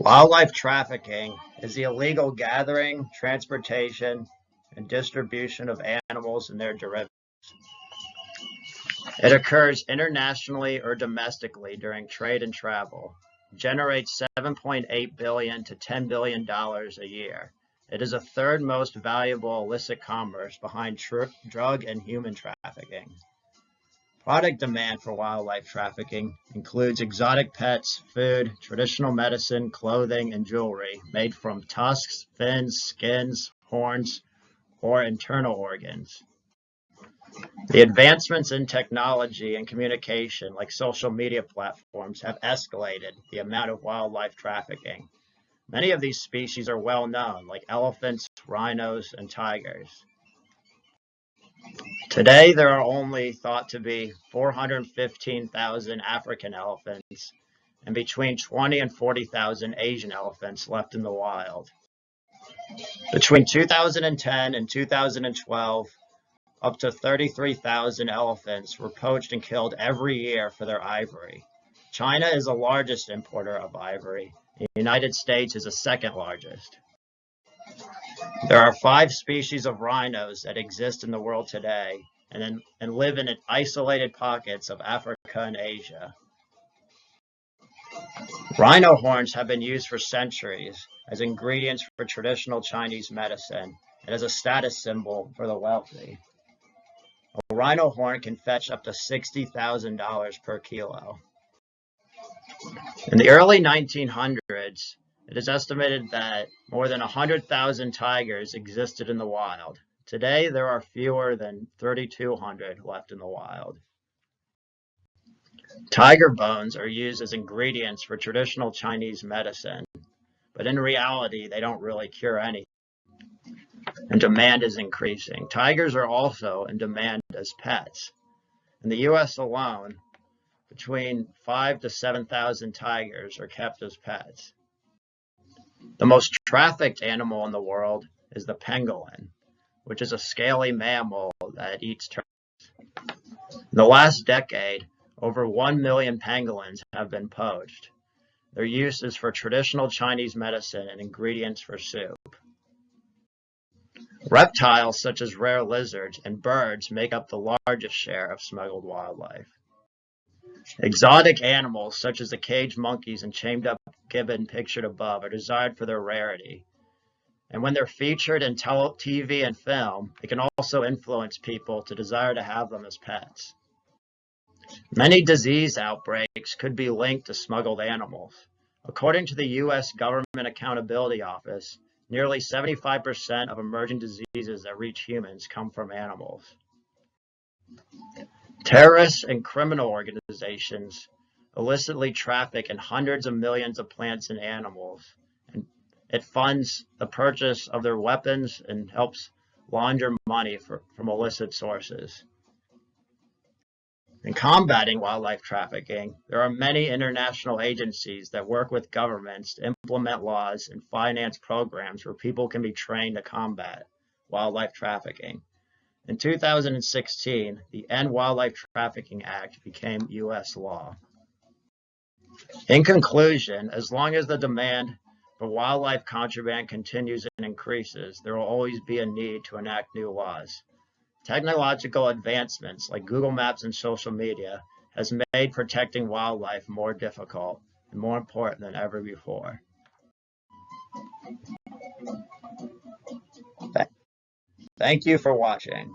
Wildlife trafficking is the illegal gathering, transportation, and distribution of animals and their derivatives. It occurs internationally or domestically during trade and travel. It generates $7.8 billion to $10 billion a year. It is the third most valuable illicit commerce behind drug and human trafficking. Product demand for wildlife trafficking includes exotic pets, food, traditional medicine, clothing, and jewelry made from tusks, fins, skins, horns, or internal organs. The advancements in technology and communication, like social media platforms, have escalated the amount of wildlife trafficking. Many of these species are well known, like elephants, rhinos, and tigers. Today, there are only thought to be 415,000 African elephants and between 20 and 40,000 Asian elephants left in the wild. Between 2010 and 2012, up to 33,000 elephants were poached and killed every year for their ivory. China is the largest importer of ivory. The United States is the second largest. There are 5 species of rhinos that exist in the world today and live in isolated pockets of Africa and Asia. Rhino horns have been used for centuries as ingredients for traditional Chinese medicine and as a status symbol for the wealthy. A rhino horn can fetch up to $60,000 per kilo. In the early 1900s, it is estimated that more than 100,000 tigers existed in the wild. Today, there are fewer than 3,200 left in the wild. Tiger bones are used as ingredients for traditional Chinese medicine, but in reality, they don't really cure anything. And demand is increasing. Tigers are also in demand as pets. In the U.S. alone, between 5,000 to 7,000 tigers are kept as pets. The most trafficked animal in the world is the pangolin, which is a scaly mammal that eats turkeys. In the last decade, over 1 million pangolins have been poached. Their use is for traditional Chinese medicine and ingredients for soup. Reptiles such as rare lizards and birds make up the largest share of smuggled wildlife. Exotic animals such as the caged monkeys and chained-up gibbon pictured above are desired for their rarity. And when they're featured in TV and film, it can also influence people to desire to have them as pets. Many disease outbreaks could be linked to smuggled animals. According to the U.S. Government Accountability Office, nearly 75% of emerging diseases that reach humans come from animals. Terrorists and criminal organizations illicitly traffic in hundreds of millions of plants and animals, and it funds the purchase of their weapons and helps launder money from illicit sources. In combating wildlife trafficking, there are many international agencies that work with governments to implement laws and finance programs where people can be trained to combat wildlife trafficking. In 2016, the End Wildlife Trafficking Act became U.S. law. In conclusion, as long as the demand for wildlife contraband continues and increases, there will always be a need to enact new laws. Technological advancements like Google Maps and social media has made protecting wildlife more difficult and more important than ever before. Thank you for watching.